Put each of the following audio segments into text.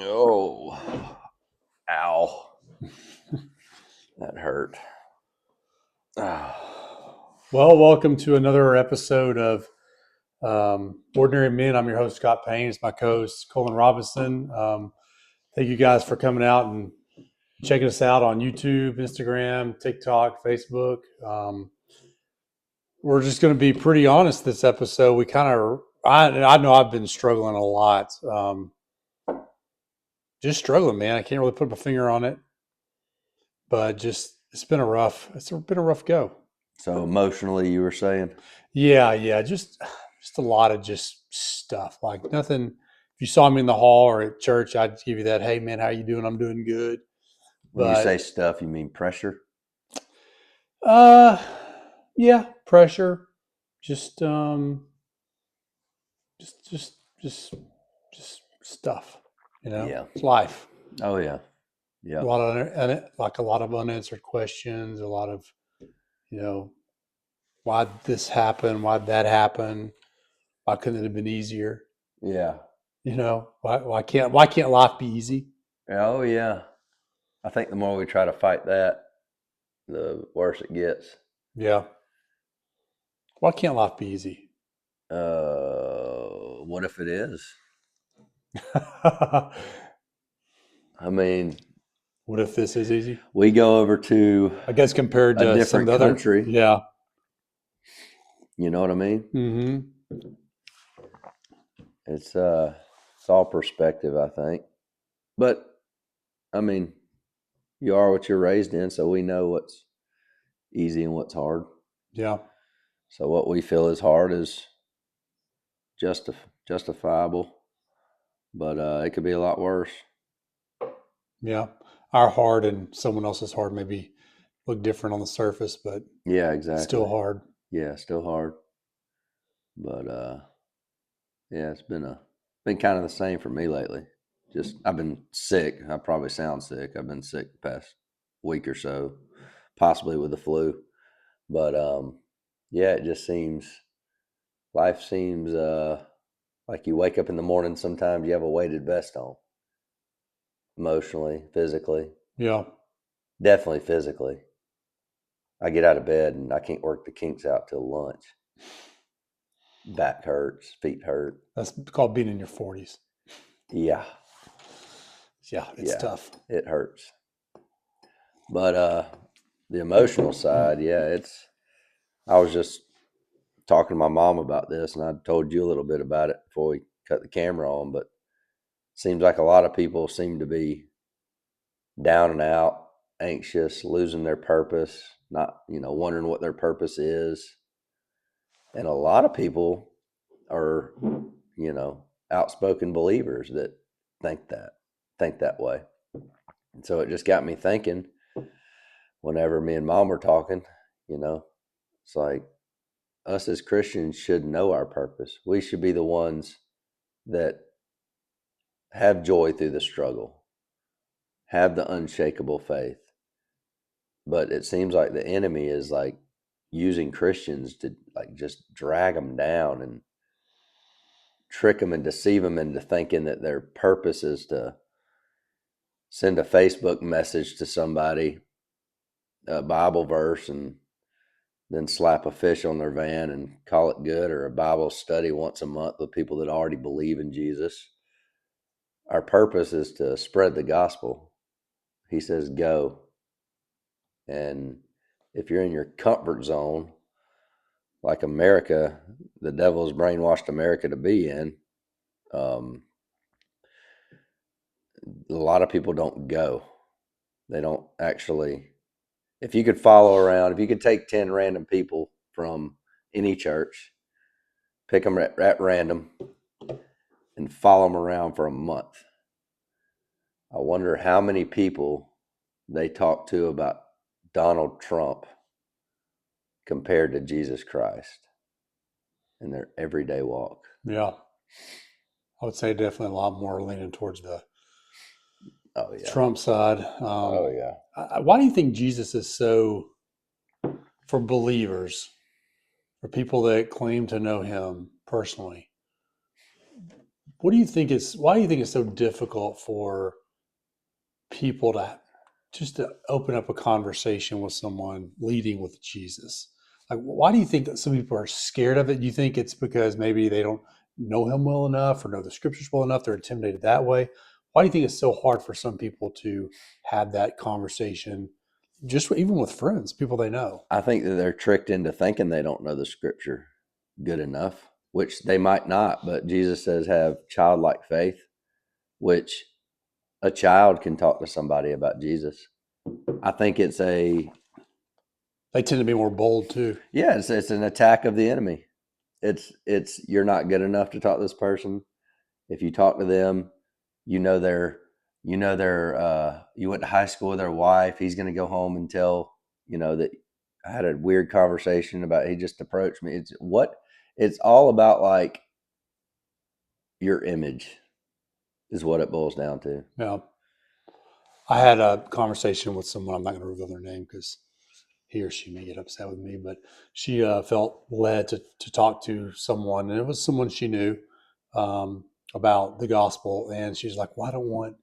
Oh, ow. That hurt. Well, welcome to another episode of Ordinary Men. I'm your host, Scott Payne. It's my co-host, Colin Robinson. Thank you guys for coming out and checking us out on YouTube, Instagram, TikTok, Facebook. We're just going to be pretty honest this episode. I know I've been struggling a lot. Just struggling, man. I can't really put my finger on it, but it's been a rough go. So emotionally, you were saying? Yeah, just a lot of just stuff. Like nothing. If you saw me in the hall or at church, I'd give you that. Hey, man, how you doing? I'm doing good. When you say But stuff, you mean pressure? uh, yeah, pressure. Just just just just just stuff. Yeah. It's life. Oh, yeah. A Yep. lot of like a lot of unanswered questions. A lot of you know why this happened, why that happened, why couldn't it have been easier? Yeah. Why can't life be easy? Oh, yeah. I think the more we try to fight that, the worse it gets. Yeah. Why can't life be easy? What if it is? What I mean, if this is easy? we go over to I guess compared a to some of different the other, country. yeah. You know what I mean? Mm-hmm. It's all perspective, I think. But I mean, you are what you're raised in, so we know what's easy and what's hard. Yeah. So what we feel is hard is justifiable, but it could be a lot worse. Yeah. Our hard and someone else's hard maybe look different on the surface, but Yeah, still exactly. hard. Yeah, still hard, but yeah, been kind of the same for me lately. Just I've been sick. I probably sound sick. I've been sick the past week or so, possibly with the flu. But yeah, it just seems life seems like you wake up in the morning. Sometimes you have a weighted vest on, emotionally, physically, Yeah. definitely physically. I get out of bed and I can't work the kinks out till lunch. Back hurts, feet hurt. That's called being in your 40s. Yeah, Yeah. It's yeah, tough. it hurts. But the emotional side, yeah, it's. I was just talking to my mom about this, and I told you a little bit about it before we cut the camera on. But it seems like a lot of people seem to be down and out, anxious, losing their purpose, not wondering what their purpose is, and a lot of people are outspoken believers that think that think that way. And so it just got me thinking whenever me and mom were talking, you know, it's like us as Christians should know our purpose. We should be the ones that have joy through the struggle, have the unshakable faith. But it seems like the enemy is like using Christians to like just drag them down and trick them and deceive them into thinking that their purpose is to send a Facebook message to somebody, a Bible verse, and then slap a fish on their van and call it good, or a Bible study once a month with people that already believe in Jesus. Our purpose is to spread the gospel. He says, go. And if you're in your comfort zone, like America, the devil's brainwashed America to be in, um, a lot of people don't go. They don't actually. If you could follow around, if you could take 10 random people from any church, pick them at random, and follow them around for a month, I wonder how many people they talk to about Donald Trump compared to Jesus Christ in their everyday walk. Yeah. I would say definitely a lot more leaning towards the Oh yeah. Trump side. Oh yeah. Why do you think Jesus is so, for believers, for people that claim to know him personally, What do you think is why do you think it's so difficult for people to just to open up a conversation with someone leading with Jesus? Like, why do you think that some people are scared of it? Do you think it's because maybe they don't know him well enough or know the scriptures well enough? They're intimidated that way. Why do you think it's so hard for some people to have that conversation, just even with friends, people they know? I think that they're tricked into thinking they don't know the scripture good enough, which they might not. But Jesus says, have childlike faith, which a child can talk to somebody about Jesus. I think it's They tend to be more bold too. it's an attack of the enemy. It's you're not good enough to talk to this person. If you talk to them, you know they're you went to high school with their wife. He's going to go home and tell that I had a weird conversation about he just approached me. It's all about like your image is what it boils down to. Yeah. I had a conversation with someone. I'm not going to reveal their name because he or she may get upset with me, but she felt led to talk to someone, and it was someone she knew about the gospel. And she's like, "Well, I don't want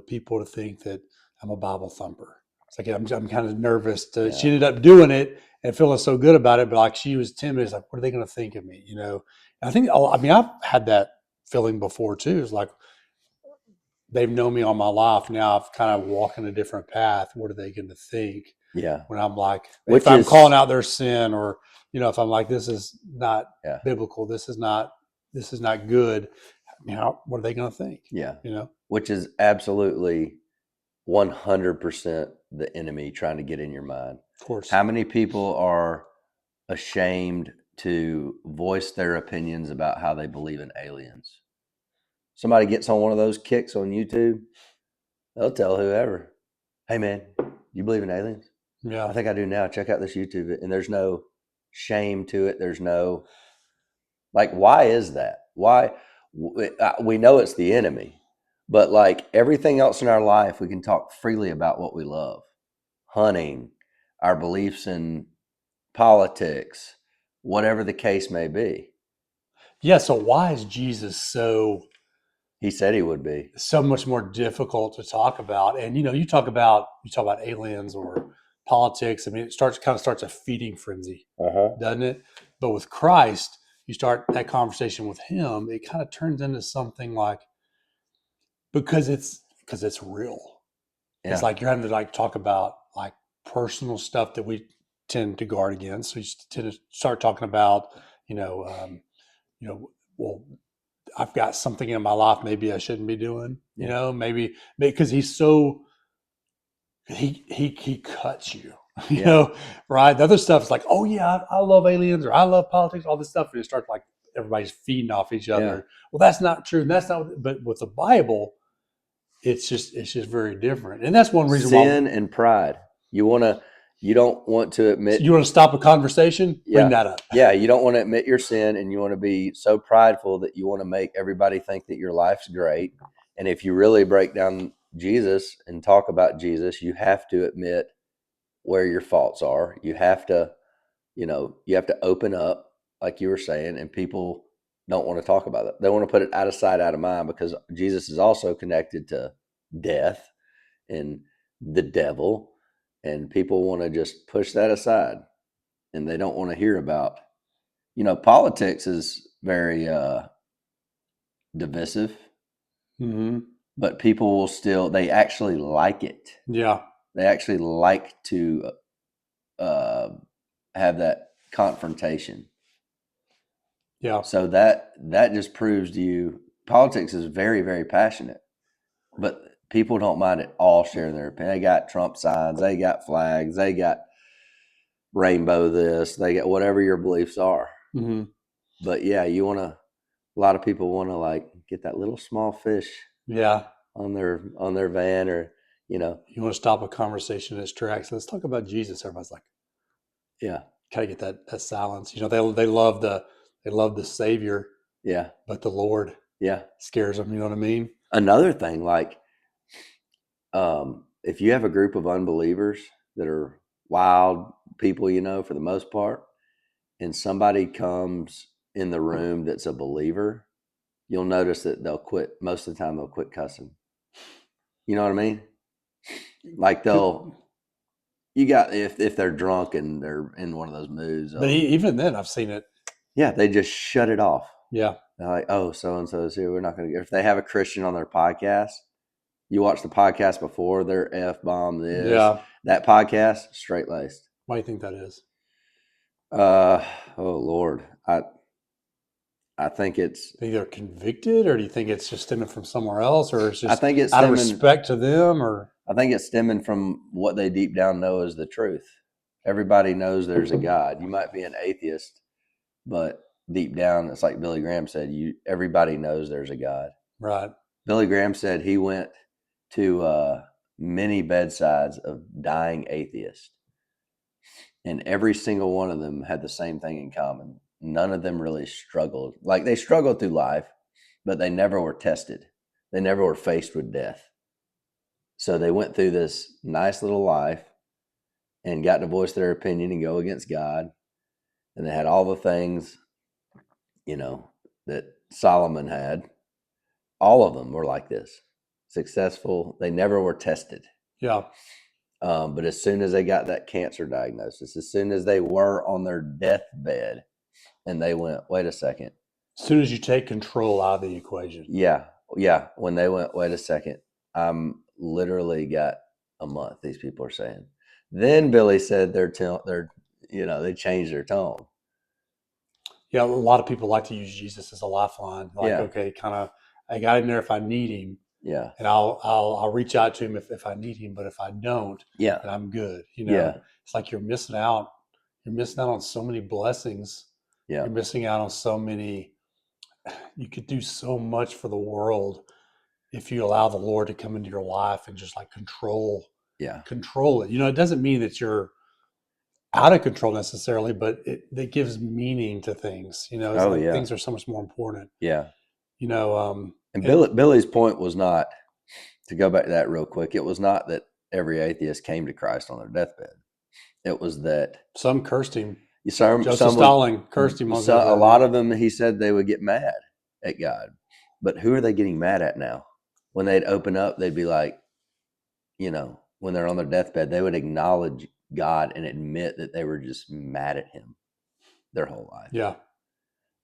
people to think that I'm a Bible thumper." It's like I'm kind of nervous. She Yeah. ended up doing it and feeling so good about it, but like she was timid. It's like, what are they going to think of me? And I think I mean I've had that feeling before too. It's like they've known me all my life. Now I've kind of walked in a different path. What are they going to think? Yeah. When I'm like, if Which I'm is calling out their sin, or if I'm like, this is not yeah. biblical, this is not good. What are they going to think? Yeah. You know, Which is absolutely 100% the enemy trying to get in your mind. of course. How many people are ashamed to voice their opinions about how they believe in aliens? Somebody gets on one of those kicks on YouTube, they'll tell whoever, hey man, you believe in aliens? I Yeah, think I do now. Check out this YouTube. And there's no shame to it. There's no, like, why is that? Why? We know it's the enemy, but like everything else in our life, we can talk freely about what we love: hunting, our beliefs in politics, whatever the case may be. yeah. So why is Jesus He said he would be. so much more difficult to talk about? And you talk about aliens or politics. I mean, it starts a feeding frenzy, Uh-huh. doesn't it? But with Christ, you start that conversation with him, it kind of turns into something like, because it's real. It's Yeah. like you're having to like talk about like personal stuff that we tend to guard against. So you tend to start talking about, you know, um, well, I've got something in my life maybe I shouldn't be doing. Yeah. Maybe because he cuts you. You Yeah. know, right? The other stuff is like, oh yeah, I love aliens or I love politics, all this stuff, and it starts like everybody's feeding off each Yeah. other. Well, that's not true, and that's not. But with the Bible, it's just very different, and that's one reason why. Sin and pride. You don't want to So admit, you want to stop a conversation? Bring yeah. that up. Yeah. You don't want to admit your sin, and you want to be so prideful that you want to make everybody think that your life's great. And if you really break down Jesus and talk about Jesus, you have to admit where your faults are. You have to open up, like you were saying, and people don't want to talk about it. They want to put it out of sight, out of mind, because Jesus is also connected to death and the devil, and people want to just push that aside, and they don't want to hear about. Politics is very divisive, Mm-hmm. but people will still. They actually like it. Yeah, They actually like to uh, have that confrontation. yeah, So that just proves to you politics is very, very passionate, but people don't mind at all sharing their opinion. They got Trump signs, they got flags, they got rainbow this, they got whatever your beliefs are. mm-hmm. But yeah, a lot of people want to like get that little small fish Yeah. on their van, or You want to stop a conversation in its tracks. Let's talk about Jesus. Everybody's like, yeah, kind of get that silence. They love the Savior, yeah, but the Lord yeah. scares them. You know what I mean? Another thing, like if you have a group of unbelievers that are wild people, for the most part, and somebody comes in the room that's a believer, you'll notice that they'll quit. Most of the time, they'll quit cussing. You know what I mean? Like you got if they're drunk and they're in one of those moods. But even then, I've seen it. Yeah, they just shut it off. Yeah. They're like, oh, so and so is here. We're not going to. If they have a Christian on their podcast, you watch the podcast before their F bomb Yeah. that podcast, straight laced. Why do you think that is? Oh Lord, I think it's. Think they're convicted, or do you think it's just stemming from somewhere else, or it's just I think it's out of stemming, respect to them, or I think it's stemming from what they deep down know is the truth. Everybody knows there's a God. You might be an atheist, but deep down, it's like Billy Graham said. Everybody knows there's a God. right? Billy Graham said he went to many bedsides of dying atheists, and every single one of them had the same thing in common. None of them really struggled. Like, they struggled through life, but they never were tested. They never were faced with death. So they went through this nice little life and got to voice their opinion and go against God. And they had all the things, that Solomon had. All of them were like this, successful. They never were tested. Yeah. But as soon as they got that cancer diagnosis, as soon as they were on their deathbed, and they went, wait a second. As soon as you take control out of the equation. Yeah. When they went, wait a second, I'm literally got a month. These people are saying. Then Billy said they changed their tone. Yeah, a lot of people like to use Jesus as a lifeline. Like, okay, kind of, I got him there if I need him. Yeah. And I'll reach out to him if I need him. But if I don't, then I'm good. It's like you're missing out. You're missing out on so many blessings. Yeah. You're missing out on so many. You could do so much for the world if you allow the Lord to come into your life and just like control it. It doesn't mean that you're out of control necessarily, but it gives meaning to things. Things are so much more important. Yeah. And Billy's point was not, to go back to that real quick, it was not that every atheist came to Christ on their deathbed. It was that some cursed him. Joseph Stalin cursed him. A lot of them, he said they would get mad at God. But who are they getting mad at now? When they'd open up, they'd be like, when they're on their deathbed, they would acknowledge God and admit that they were just mad at him their whole life. Yeah.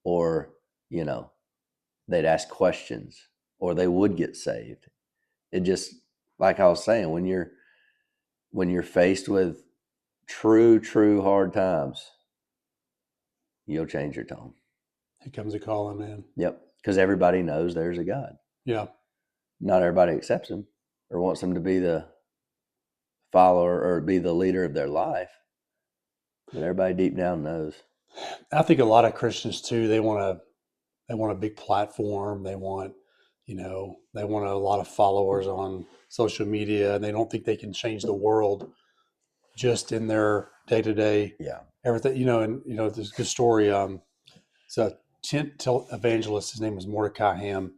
Or, they'd ask questions, or they would get saved. It just, like I was saying, when you're faced with true hard times, you'll change your tone. Here comes a calling, man. Yep. Because everybody knows there's a God. Yeah. Not everybody accepts him or wants him to be the follower or be the leader of their life. But everybody deep down knows. I think a lot of Christians too, they want a big platform. They want a lot of followers on social media, and they don't think they can change the world just in their day-to-day everything. There's a good story. It's a tent evangelist. His name was Mordecai Ham.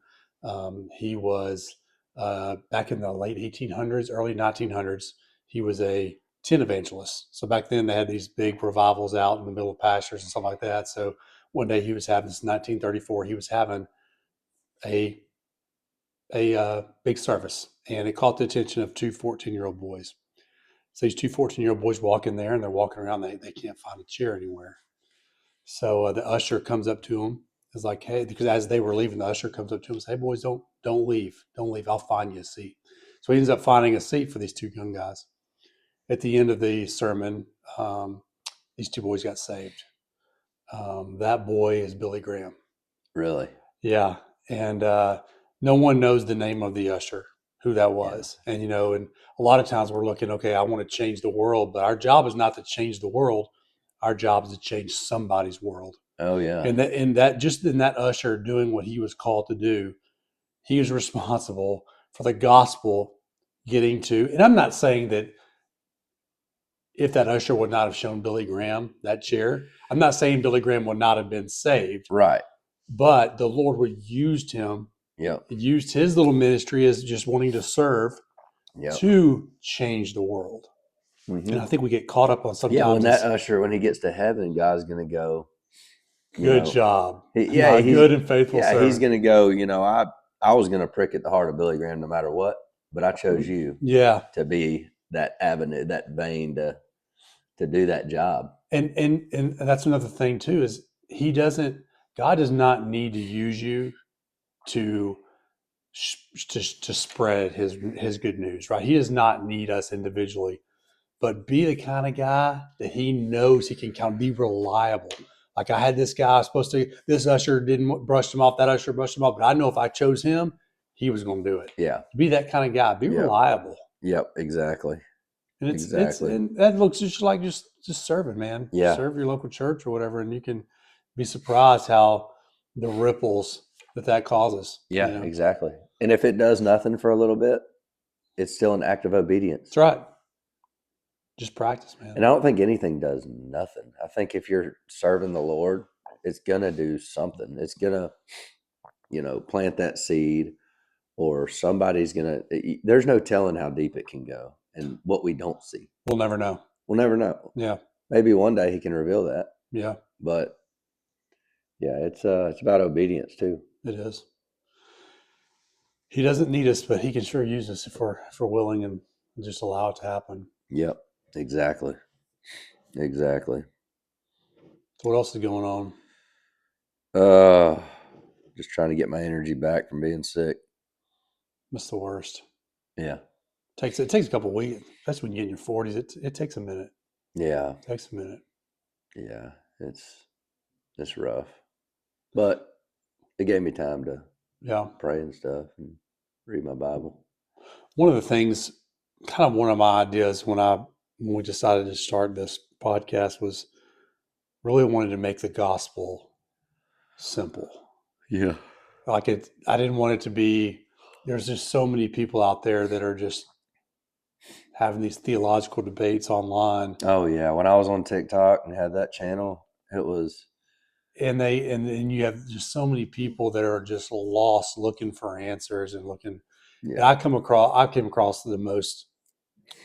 He was back in the late 1800s, early 1900s. He was a tent evangelist. So back then they had these big revivals out in the middle of pastures and stuff like that. So one day he was having this 1934. He was having a big service, and it caught the attention of two 14-year-old boys. So these two 14-year-old boys walk in there, and they're walking around. They can't find a chair anywhere. So the usher comes up to them. It's like, hey, because as they were leaving, the usher comes up to them and says, hey, boys, don't leave. Don't leave. I'll find you a seat. So he ends up finding a seat for these two young guys. At the end of the sermon, these two boys got saved. That boy is Billy Graham. Really? Yeah. And no one knows the name of the usher, who that was. Yeah. And, and a lot of times we're looking, okay, I want to change the world, but our job is not to change the world. Our job is to change somebody's world. Oh yeah. And that usher doing what he was called to do, he was responsible for the gospel getting to, and I'm not saying that if that usher would not have shown Billy Graham that chair, I'm not saying Billy Graham would not have been saved. Right. But the Lord would used him. Yeah. Used his little ministry as just wanting to serve to change the world. Mm-hmm. And I think we get caught up on sometimes. Yeah, when that usher, when he gets to heaven, God's going to go, you Good know, job. yeah, My good and faithful yeah, he's servant. going to go, I was going to prick at the heart of Billy Graham no matter what, but I chose you Yeah. to be that avenue, that vein to do that job. And that's another thing too, is God does not need to use you to to spread his good news, right? He does not need us individually, but be the kind of guy that he knows he can count, be reliable. Like I had this guy, I was supposed to, this usher didn't brush him off, that usher brushed him off, but I know if I chose him, he was going to do it. Yeah. Be that kind of guy, be Yep. reliable. Yep. Exactly. And Exactly. and that looks just like just serving, man. Yeah. Serve your local church or whatever, and you can be surprised how the ripples that causes. Yeah. You know? Exactly. And if it does nothing for a little bit, it's still an act of obedience. That's right. Just practice, man. And I don't think anything does nothing. I think if you're serving the Lord, it's gonna do something. It's gonna, plant that seed, or somebody's gonna. There's no telling how deep it can go, and what we don't see. We'll never know. We'll never know. Yeah. Maybe one day He can reveal that. Yeah. But yeah, it's about obedience too. It is. He doesn't need us, but he can sure use us if we're willing and just allow it to happen. Yep. Exactly. Exactly. So what else is going on? Just trying to get my energy back from being sick. That's the worst. Yeah. It takes a couple of weeks. That's when you get in your 40s. It takes a minute. Yeah. It takes a minute. Yeah. It's rough, but it gave me time to pray and stuff and read my Bible. One of the things, kind of one of my ideas when we decided to start this podcast was really wanted to make the gospel simple. Yeah. I didn't want it to be, there's just so many people out there that are just having these theological debates online. Oh yeah. When I was on TikTok and had that channel, it was. And you have just so many people that are just lost looking for answers and looking. Yeah. And I came across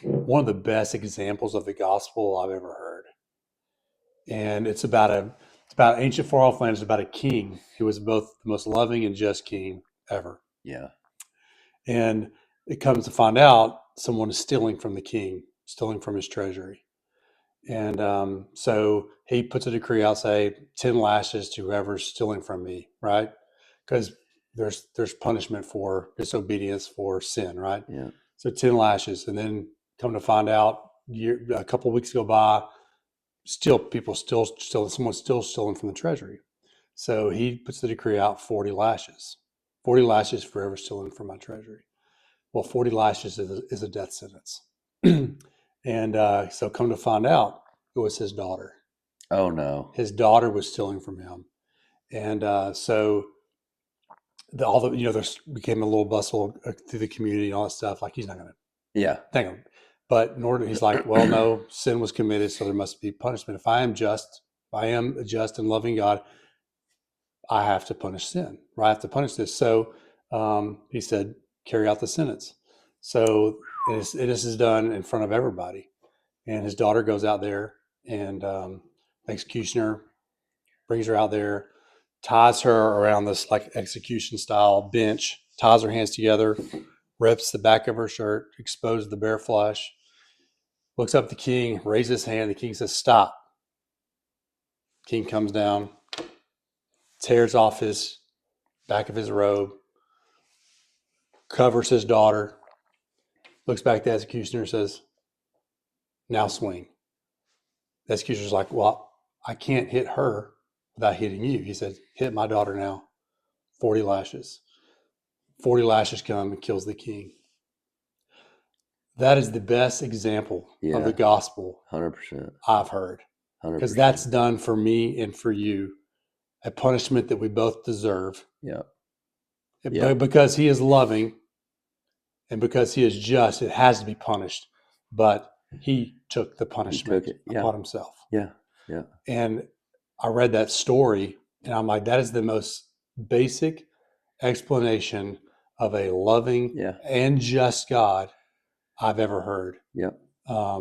one of the best examples of the gospel I've ever heard. And it's about ancient far off land. It's about a king who was both the most loving and just king ever. Yeah. And it comes to find out someone is stealing from the king, stealing from his treasury. And so he puts a decree out, say 10 lashes to whoever's stealing from me, right? Because there's punishment for disobedience, for sin, right? Yeah. So 10 lashes. And then come to find out, a couple of weeks go by, someone's still stealing from the treasury. So he puts the decree out, 40 lashes. 40 lashes for whoever's stealing from my treasury. Well, 40 lashes is a death sentence. And so come to find out, it was his daughter. Oh no. His daughter was stealing from him. And so there's became a little bustle through the community and all that stuff. Like he's not going to. Yeah. Thank him. But in order, he's like, well, no, sin was committed, so there must be punishment. If I am a just and loving God, I have to punish sin, right? I have to punish this. So he said, carry out the sentence. So this is done in front of everybody. And his daughter goes out there, and the executioner brings her out there, ties her around this like execution style bench, ties her hands together, rips the back of her shirt, exposes the bare flesh, looks up at the king, raises his hand. The king says, stop. King comes down, tears off his back of his robe, covers his daughter, looks back at the executioner, says, now swing. The executioner's like, well, I can't hit her without hitting you. He said, hit my daughter now. 40 lashes. 40 lashes come and kills the king. That is the best example of the gospel 100%. I've heard. 100%. Because that's done for me and for you, a punishment that we both deserve. Yeah. But because he is loving and because he is just, it has to be punished. But he took the punishment upon himself. Yeah. Yeah. And I read that story and I'm like, that is the most basic explanation of a loving and just God I've ever heard. Yep.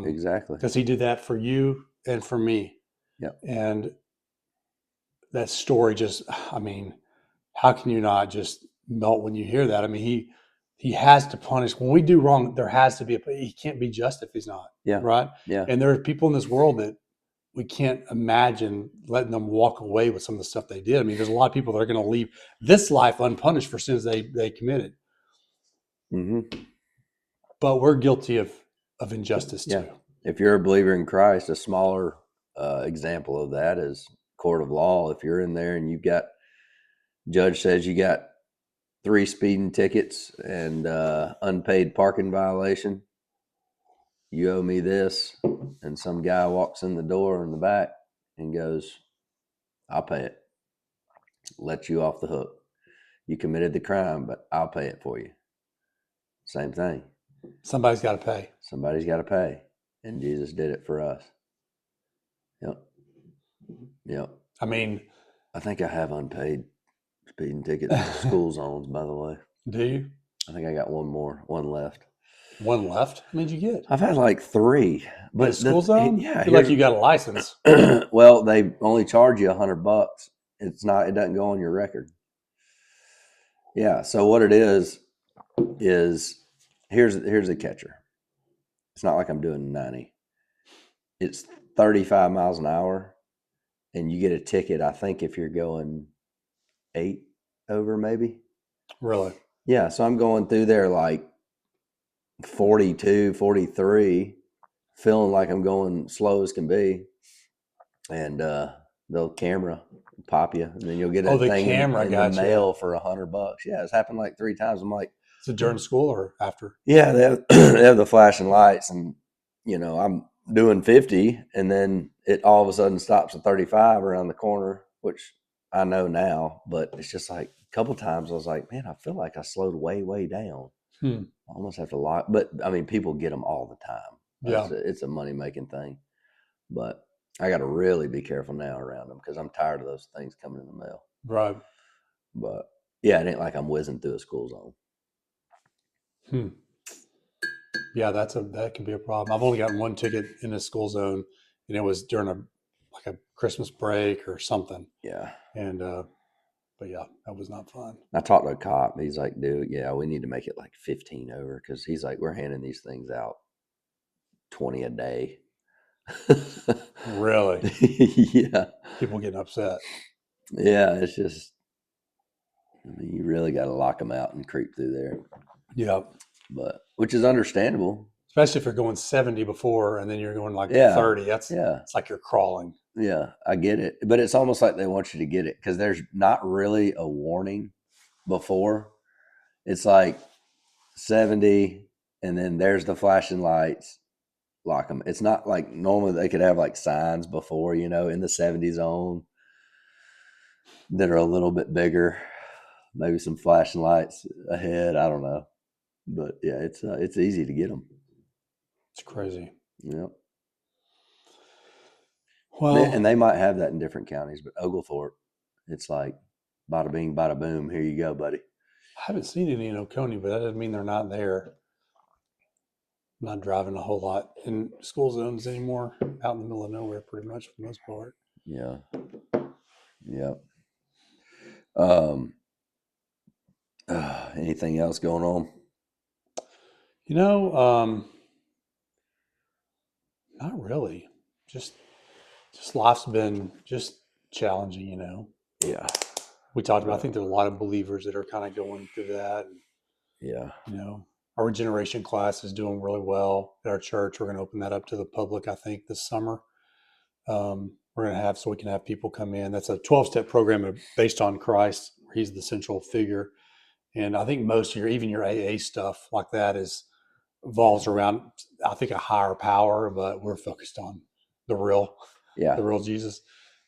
Exactly. Because he did that for you and for me. Yep. And that story just, I mean, how can you not just melt when you hear that? I mean, he has to punish when we do wrong. There has to be he can't be just if he's not, Yeah. right? Yeah. And there are people in this world that we can't imagine letting them walk away with some of the stuff they did. I mean, there's a lot of people that are going to leave this life unpunished for sins they committed, hmm but we're guilty of injustice Yeah. too. If you're a believer in Christ, a smaller example of that is court of law. If you're in there and you've got judge says you got 3 speeding tickets and unpaid parking violation, you owe me this, and some guy walks in the door in the back and goes, I'll pay it, let you off the hook. You committed the crime, but I'll pay it for you. Same thing. Somebody's got to pay. Somebody's got to pay, and Jesus did it for us. Yep. Yep. I mean, I think I have unpaid speeding tickets in school zones, by the way. do you? I think I got one left. One left? How many did you get? I've had like 3, but In a school zone? yeah, I feel like you got a license. well, they only charge you $100. It doesn't go on your record. Yeah. So what it is here's the catcher. It's not like I'm doing 90. It's 35 miles an hour, and you get a ticket. I think if you're going 8 over, maybe. Really? Yeah. So I'm going through there like 42, 43, feeling like I'm going slow as can be, and they'll camera pop you, and then you'll get a the thing camera in got the you. mail for $100. Yeah, it's happened like 3 times. I'm like, Is it during school or after? yeah, they have, they have the flashing lights, and I'm doing 50, and then it all of a sudden stops at 35 around the corner, which I know now, but it's just like a couple times I was like, man, I feel like I slowed way down. I almost have to lock, but I mean, people get them all the time. Yeah. It's a money making thing, but I got to really be careful now around them because I'm tired of those things coming in the mail. Right. But yeah, it ain't like I'm whizzing through a school zone. Yeah, that can be a problem. I've only gotten one ticket in a school zone, and it was during a Christmas break or something. Yeah. And but yeah, that was not fun. I talked to a cop. He's like, dude, yeah, we need to make it like 15 over because he's like, we're handing these things out 20 a day. Really? Yeah. People getting upset. Yeah, it's just, I mean, you really got to lock them out and creep through there. Yeah. But which is understandable. Especially if you're going 70 before and then you're going like Yeah. 30. Yeah. It's like you're crawling. Yeah, I get it. But it's almost like they want you to get it because there's not really a warning before. It's like 70, and then there's the flashing lights. Lock them. It's not like normally they could have like signs before, in the 70 zone that are a little bit bigger. Maybe some flashing lights ahead. I don't know. But yeah, it's easy to get them. It's crazy. Yep. Well, And they might have that in different counties, but Oglethorpe, it's like bada bing, bada boom. Here you go, buddy. I haven't seen any in Oconee, but that doesn't mean they're not there. I'm not driving a whole lot in school zones anymore. Out in the middle of nowhere, pretty much for the most part. Yeah. Yep. Anything else going on? Not really. Just life's been just challenging, Yeah. We talked about, I think there's a lot of believers that are kind of going through that. Yeah. Our regeneration class is doing really well at our church. We're going to open that up to the public, I think, this summer. We're going to so we can have people come in. That's a 12-step program based on Christ. He's the central figure. And I think most of even your AA stuff like that evolves around, I think, a higher power, but we're focused on the real Jesus,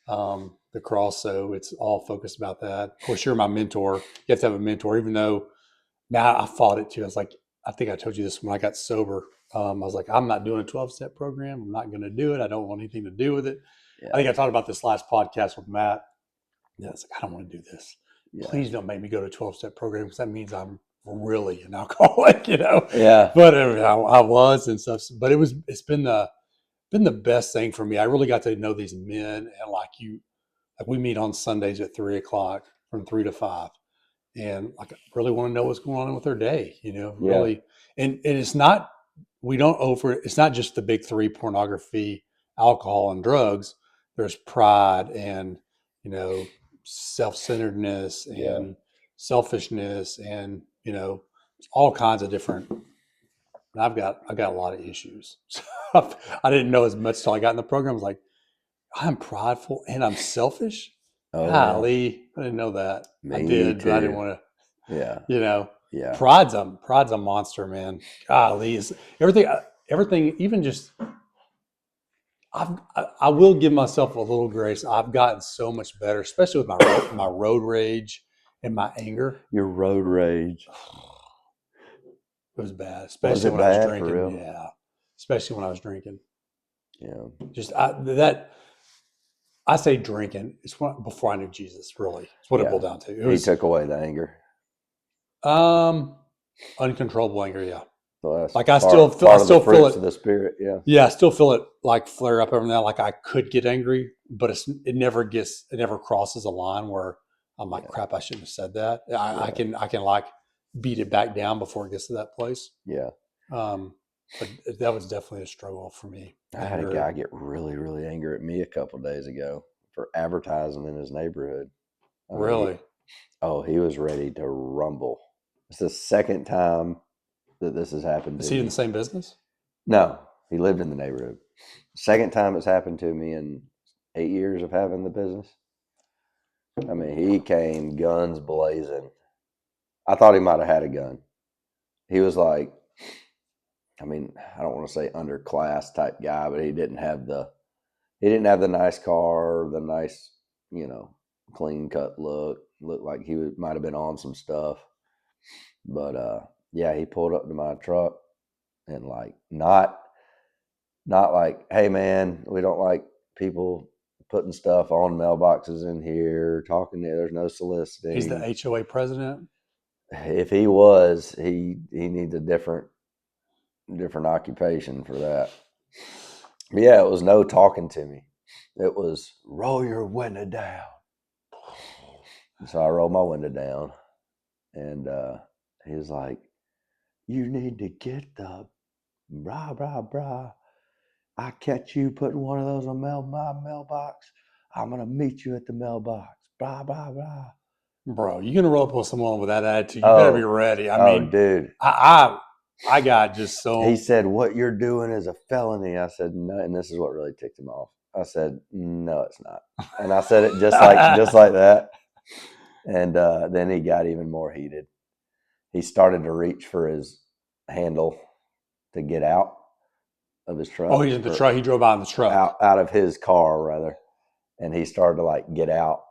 the cross. So it's all focused about that. Of course, you're my mentor. You have to have a mentor, even though now I fought it too. I was like, I think I told you this when I got sober. I was like, I'm not doing a 12-step program. I'm not going to do it. I don't want anything to do with it. Yeah. I think I talked about this last podcast with Matt. Yeah, it's like, I don't want to do this. Yeah. Please don't make me go to a 12-step program because that means I'm really an alcoholic, Yeah. But I was and stuff. But it's been the best thing for me. I really got to know these men and like Like we meet on Sundays at 3:00 from 3 to 5. And like, I really want to know what's going on with their day, Yeah. really. And it's not, it's not just the big three: pornography, alcohol, and drugs. There's pride and, self-centeredness Yeah. and selfishness and, all kinds of different. And I got a lot of issues. I didn't know as much till I got in the program. I was like, I'm prideful and I'm selfish. Oh, yeah. Golly, I didn't know that. I Me did, but I didn't too. want Yeah. to, Yeah. pride's a monster, man. Golly, is everything, even just, I will give myself a little grace. I've gotten so much better, especially with my road rage and my anger. Your road rage. It was bad, Was especially it when I was bad for drinking. real? Yeah, especially when I was drinking. Yeah. Just I say drinking. It's before I knew Jesus. Really, it's what it Yeah. boiled down to. It He was took away the anger. uncontrollable anger. Yeah, So that's like I part, still feel, part I of the still feel fruits it. of the spirit. Yeah. Yeah, I still feel it like flare up every now. Like I could get angry, but it never crosses a line where I'm like, Yeah. crap, I shouldn't have said that. Yeah. I can like beat it back down before it gets to that place. Yeah. But that was definitely a struggle for me. I had a Anger. guy get really, really angry at me a couple of days ago for advertising in his neighborhood. I mean, Really? he was ready to rumble. It's the second time that this has happened Is to he in me. the same business? No, he lived in the neighborhood. Second time it's happened to me in 8 years of having the business. I mean, he came guns blazing. I thought he might have had a gun. He was like, I mean, I don't want to say underclass type guy, but he didn't have the nice car, the nice, clean cut look. Looked like he might have been on some stuff. But yeah, he pulled up to my truck and like not like, hey man, we don't like people putting stuff on mailboxes in here, talking there. There's no soliciting. He's the HOA president. If he was, he needs a different occupation for that. But yeah, it was no talking to me. It was roll your window down. So I rolled my window down, and he was like, "You need to get the brah brah brah. I catch you putting one of those on my mailbox. I'm gonna meet you at the mailbox. Brah brah brah." Bro, you're gonna roll up with someone with that attitude. You better be ready. I mean, dude, I got just so. he said, "What you're doing is a felony." I said, "No," and this is what really ticked him off. I said, "No, it's not," and I said it just like that. And then he got even more heated. He started to reach for his handle to get out of his truck. Oh, he's in the truck. He drove out in the truck. Out of his car, rather. And he started to like get out.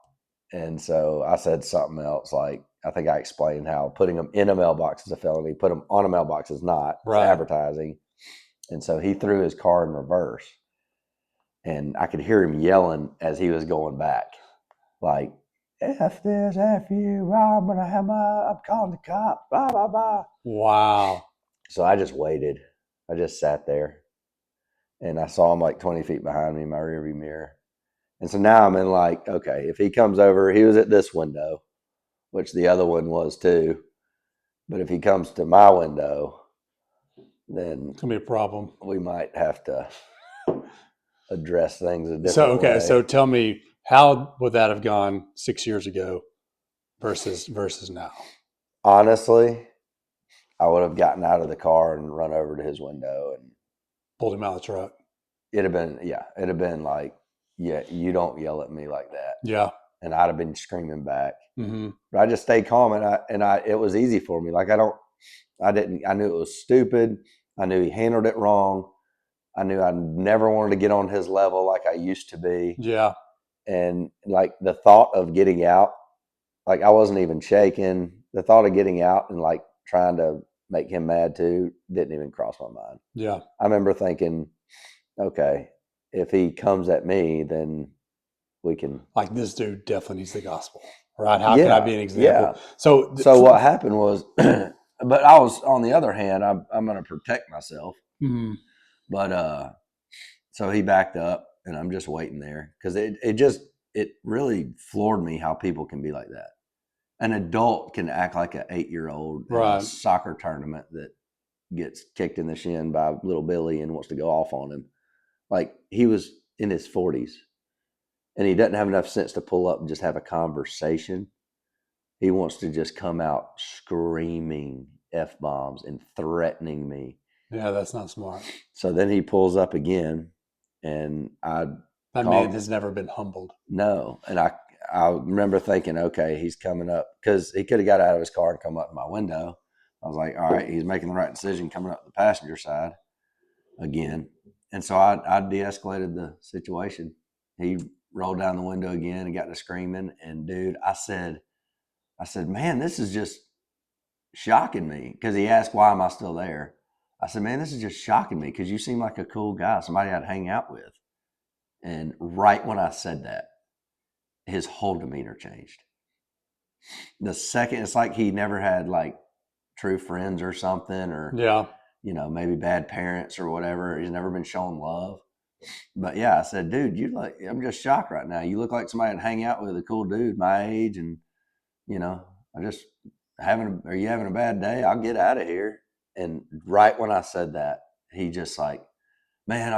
And so I said something else. Like, I think I explained how putting them in a mailbox is a felony. Put them on a mailbox is not. It's Right. advertising. And so he threw his car in reverse. And I could hear him yelling as he was going back. Like, F this, F you, I'm calling the cops, blah, blah, blah. Wow. So I just waited. I just sat there. And I saw him like 20 feet behind me in my rearview mirror. And so now I'm in like, okay, if he comes over, he was at this window, which the other one was too. But if he comes to my window, then It's gonna be a problem. we might have to address things a different So okay, way. so tell me, how would that have gone 6 years ago versus now? Honestly, I would have gotten out of the car and run over to his window and Pulled him out of the truck. it'd have been like, yeah, you don't yell at me like that. Yeah. And I'd have been screaming back. Mm-hmm. But I just stayed calm, and it was easy for me. Like I knew it was stupid. I knew he handled it wrong. I knew I never wanted to get on his level like I used to be. Yeah. And like the thought of getting out, like I wasn't even shaking. The thought of getting out and like trying to make him mad too didn't even cross my mind. Yeah. I remember thinking, okay, if he comes at me, then we can. Like, this dude definitely needs the gospel, right? How can I be an example? Yeah. So what happened was, but I was, on the other hand, I'm going to protect myself. Mhm. But so he backed up, and I'm just waiting there because it just it really floored me how people can be like that. An adult can act like an 8-year-old in a Right. soccer tournament that gets kicked in the shin by little Billy and wants to go off on him. Like, he was in his 40s and he doesn't have enough sense to pull up and just have a conversation. He wants to just come out screaming F-bombs and threatening me. Yeah, that's not smart. So then he pulls up again, and That Call- man has never been humbled. no. And I remember thinking, okay, he's coming up, because he could have got out of his car and come up to my window. I was like, all right, he's making the right decision coming up the passenger side again. And so I de-escalated the situation. He rolled down the window again and got to screaming. And dude, I said, man, this is just shocking me, because he asked, why am I still there? I said, man, this is just shocking me, because you seem like a cool guy, somebody I'd hang out with. And right when I said that, his whole demeanor changed. The second, it's like he never had like true friends or something, or, Yeah. you know, maybe bad parents or whatever. He's never been shown love. But yeah, I said, dude, I'm just shocked right now. You look like somebody I'd hang out with, a cool dude my age. And, you know, are you having a bad day? I'll get out of here. And right when I said that, he just like, man,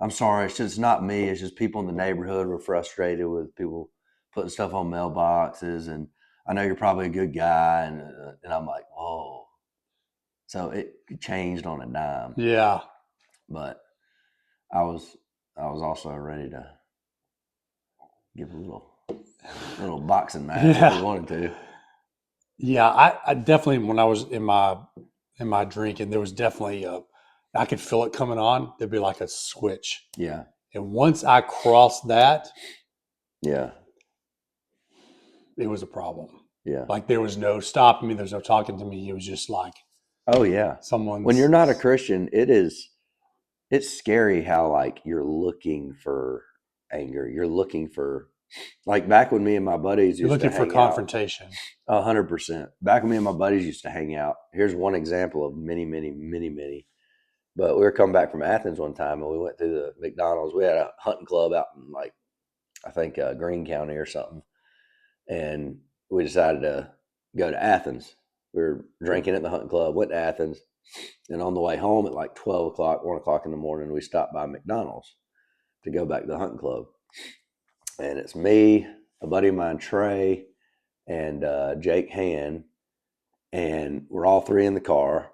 I'm sorry. It's not me. It's just people in the neighborhood were frustrated with people putting stuff on mailboxes. And I know you're probably a good guy. And I'm like, whoa. So it changed on a dime. Yeah. But I was also ready to give a little boxing match if we wanted to. Yeah, I definitely, when I was in my drinking, there was definitely I could feel it coming on. There'd be like a switch. Yeah. And once I crossed that, Yeah. it was a problem. Yeah. Like, there was no stopping me. There's no talking to me. It was just like, Oh yeah. someone's. When you're not a Christian, it's scary how like you're looking for anger. You're looking for, like, back when me and my buddies You're used looking to for hang confrontation. out. 100%. Back when me and my buddies used to hang out. Here's one example of many, many, many, many. But we were coming back from Athens one time, and we went through the McDonald's. We had a hunting club out in, like, I think Greene County or something, and we decided to go to Athens. We were drinking at the hunting club, went to Athens, and on the way home at like 12 o'clock, 1 o'clock in the morning, we stopped by McDonald's to go back to the hunting club. And it's me, a buddy of mine, Trey, and Jake Han, and we're all three in the car.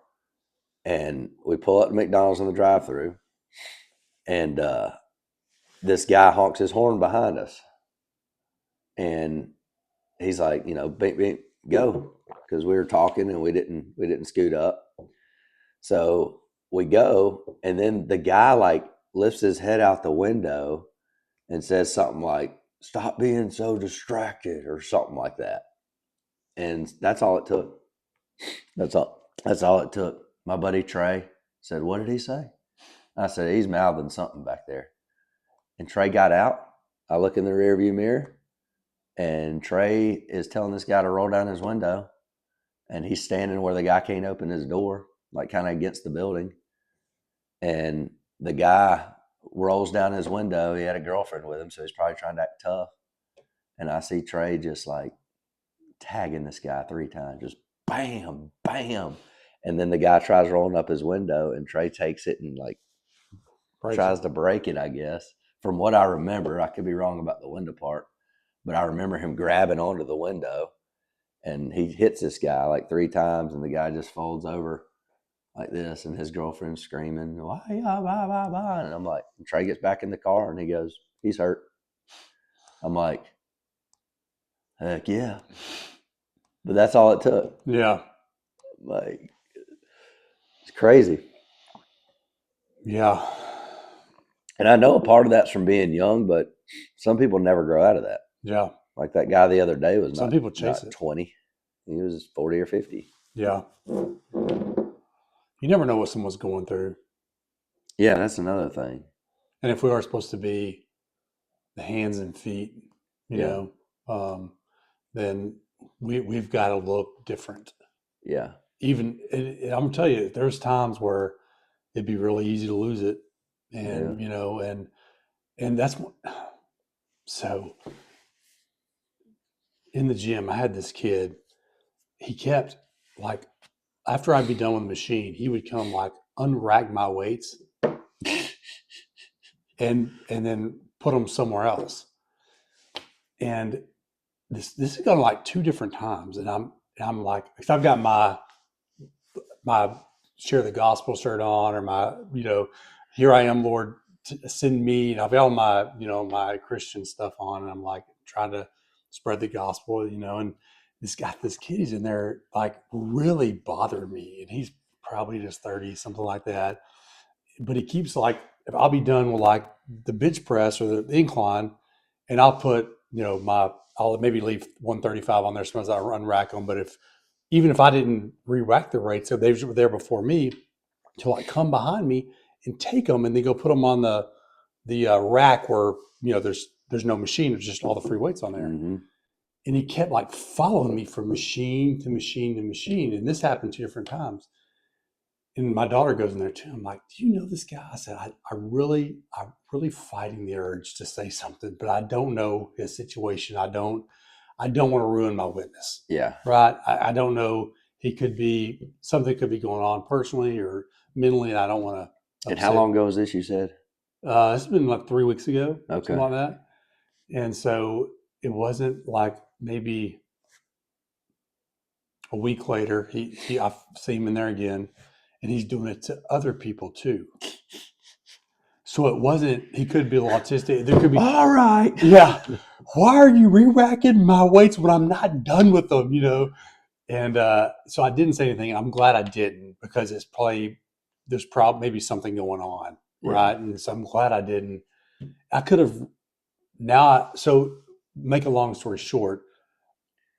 And we pull up to McDonald's in the drive-thru, and this guy honks his horn behind us, and he's like, you know, beep, beep, go, because we were talking and we didn't scoot up. So we go, and then the guy like lifts his head out the window and says something like, "Stop being so distracted," or something like that. And that's all it took. That's all it took. My buddy Trey said, "What did he say?" I said, "He's mouthing something back there." And Trey got out. I look in the rearview mirror, and Trey is telling this guy to roll down his window, and he's standing where the guy can't open his door, like kind of against the building. And the guy rolls down his window. He had a girlfriend with him, so he's probably trying to act tough. And I see Trey just like tagging this guy 3 times, just bam, bam. And then the guy tries rolling up his window, and Trey takes it and like tries to break it, I guess. From what I remember, I could be wrong about the window part, but I remember him grabbing onto the window, and he hits this guy like 3 times, and the guy just folds over like this, and his girlfriend's screaming, "Why, blah, blah, blah." And I'm like, Trey gets back in the car, and he goes, "He's hurt." I'm like, heck yeah. But that's all it took. Yeah. Like, it's crazy. Yeah. And I know a part of that's from being young, but some people never grow out of that. Yeah. Like that guy the other day was Some people chase not it. 20. He was 40 or 50. Yeah. You never know what someone's going through. Yeah, that's another thing. And if we are supposed to be the hands and feet, Yeah. then we've got to look different. Yeah. Even, and I'm gonna tell you, there's times where it'd be really easy to lose it, and Yeah. and that's So in the gym, I had this kid. He kept like after I'd be done with the machine, he would come like unrack my weights and then put them somewhere else. And this has gone like 2 different times, and I'm like, because I've got my share the gospel shirt on, or my here I am, Lord, send me. And I've got all my my Christian stuff on, and I'm like trying to spread the gospel, and this kid is in there like really bothering me, and he's probably just 30, something like that. But he keeps like, if I'll be done with like the bench press or the incline, and I'll put I'll maybe leave 135 on there sometimes I unrack them. But even if I didn't re-rack the weights, so they were there before me, to like come behind me and take them and then go put them on the rack where there's no machine, there's just all the free weights on there. Mm-hmm. And he kept like following me from machine to machine to machine, and this happened 2 different times. And my daughter goes in there too. I'm like, do you know this guy? I said, I'm really fighting the urge to say something, but I don't know his situation. I don't want to ruin my witness. Yeah. Right. I don't know. Something could be going on personally or mentally, and I don't want to. And how long ago was this, you said? It's been like 3 weeks ago, Okay. something like that. And so it wasn't like maybe a week later, I see him in there again, and he's doing it to other people too. So it wasn't, he could be autistic. There could be, all right. Yeah. Why are you re-racking my weights when I'm not done with them, And so I didn't say anything. I'm glad I didn't, because there's probably maybe something going on. Yeah. Right. And so I'm glad I didn't. I could have so make a long story short,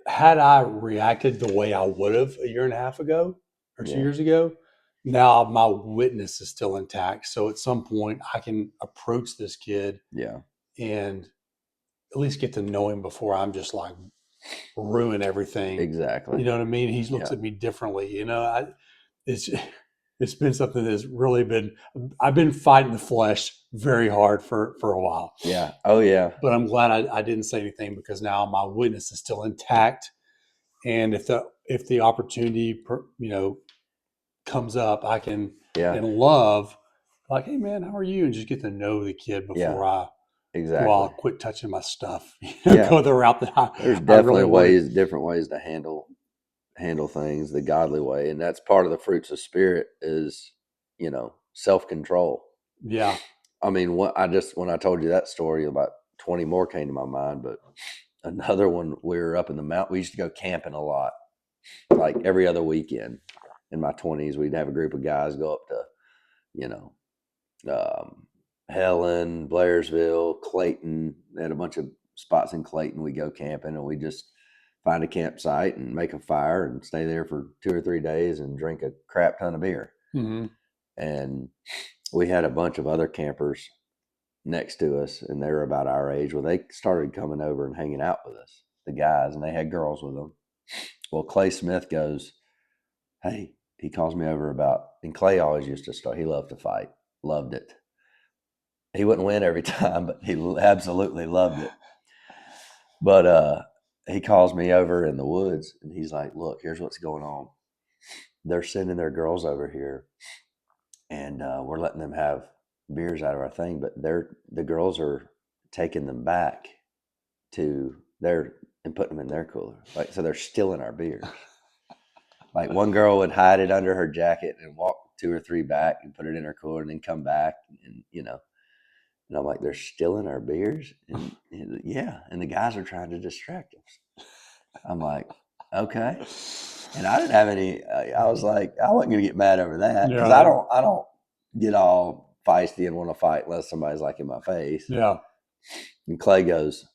had I reacted the way I would have a year and a half ago or 2 years ago, now my witness is still intact. So at some point I can approach this kid and at least get to know him before I'm just like ruin everything. Exactly. You know what I mean? He looks at me differently. It's been something that's really I've been fighting the flesh very hard for a while. Yeah. Oh yeah. But I'm glad I didn't say anything, because now my witness is still intact. And if the opportunity, comes up, I can, in love, like, hey man, how are you? And just get to know the kid before I'll quit touching my stuff. Go the route that there's definitely really different ways to handle things the godly way, and that's part of the fruits of spirit is self-control. Yeah. I mean, when I told you that story, about 20 more came to my mind, but another one, we were up in the mountain. We used to go camping a lot, like every other weekend. In my 20s, we'd have a group of guys go up to Helen, Blairsville, Clayton. They had a bunch of spots in Clayton. We go camping, and we just find a campsite and make a fire and stay there for 2 or 3 days and drink a crap ton of beer. Mm-hmm. And we had a bunch of other campers next to us, and they were about our age. Well, they started coming over and hanging out with us, the guys, and they had girls with them. Well, Clay Smith goes, hey, he calls me over and Clay always used to start. He loved to fight, loved it. He wouldn't win every time, but he absolutely loved it. But he calls me over in the woods, and he's like, look, here's what's going on. They're sending their girls over here, and we're letting them have beers out of our thing, but the girls are taking them back to and putting them in their cooler. Like, so they're stealing our beers. Like, one girl would hide it under her jacket and walk 2 or 3 back and put it in her cooler and then come back, and and I'm like, they're stealing our beers? And yeah, and the guys are trying to distract us. I'm like, okay. And I didn't have any, I was like, I wasn't going to get mad over that, because I don't get all feisty and want to fight unless somebody's like in my face. Yeah. And Clay goes,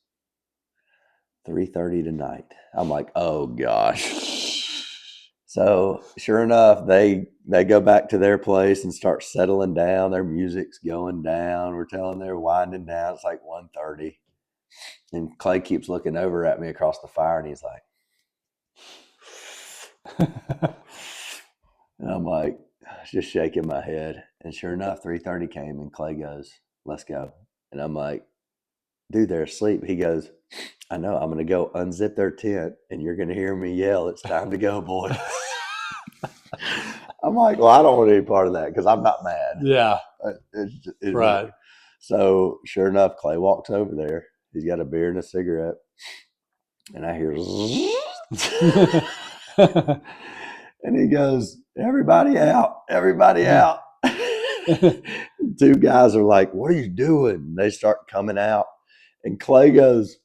3:30 tonight. I'm like, oh gosh. So sure enough, they go back to their place and start settling down. Their music's going down. We're telling they're winding down. It's like 1:30. And Clay keeps looking over at me across the fire, and he's like, and I'm like, just shaking my head. And sure enough, 3:30 came, and Clay goes, let's go. And I'm like, dude, they're asleep. He goes, I know. I'm going to go unzip their tent, and you're going to hear me yell, "It's time to go, boys." I'm like, well, I don't want any part of that because I'm not mad. Yeah. It's Right. so sure enough, Clay walks over there. He's got a beer and a cigarette, and I hear, and he goes, "Everybody out! Everybody out!" Two guys are like, "What are you doing?" And they start coming out, and Clay goes,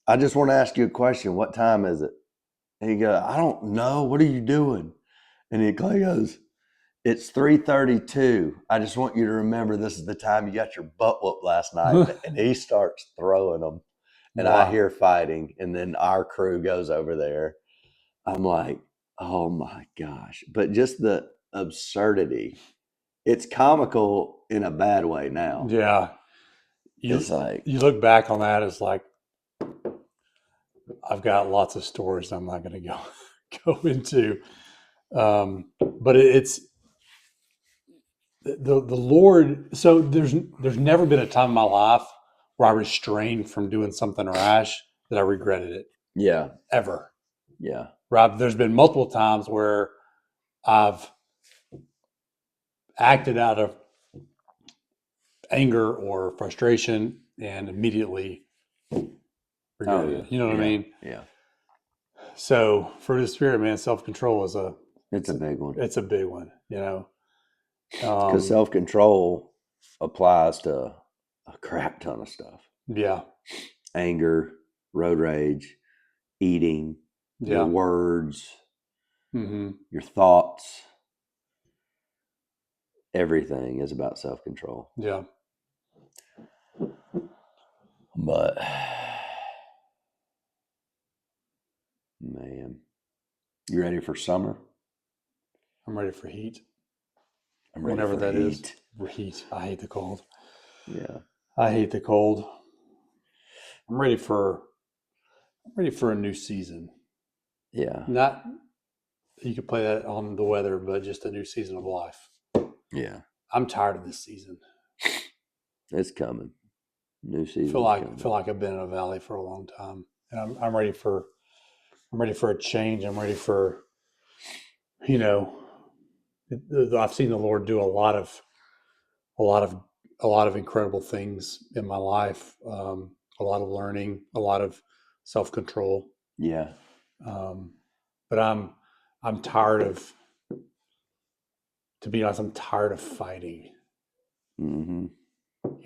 "I just want to ask you a question. What time is it?" And he goes, "I don't know. What are you doing?" And Clay goes, "It's 3:32. I just want you to remember this is the time you got your butt whooped last night." And he starts throwing them, and I Wow. hear fighting, and then our crew goes over there. I'm like, oh my gosh! But just the absurdity. It's comical in a bad way now. Yeah. It's You like, you look back on that as like, I've got lots of stories I'm not going to go into. But it's the Lord. So there's never been a time in my life where I restrained from doing something rash that I regretted it, yeah, ever. yeah, Right? There's been multiple times where I've acted out of anger or frustration and immediately oh regretted yeah, it. You know what I yeah, mean? yeah. So for the spirit, man, self control is It's a big one it's a big one. You know. because self control applies to a crap ton of stuff: Yeah. anger, road rage, eating, your Yeah. words, Hmm. your thoughts. Everything is about self control. Yeah. But man, you ready for summer? I'm ready for heat, I'm ready whenever for that is. heat. Heat. I hate the cold. Yeah, I hate the cold. I'm ready for a new season. yeah, Not you could play that on the weather, but just a new season of life. yeah. I'm tired of this season. It's coming. New I season's feel coming. like I've been in a valley for a long time, and I'm ready for a change. I'm ready for you know I've seen the Lord do a lot of a lot of incredible things in my life. A lot of learning, a lot of self control. Yeah. Um, but I'm tired of, to be honest, I'm tired of fighting. Mm-hmm.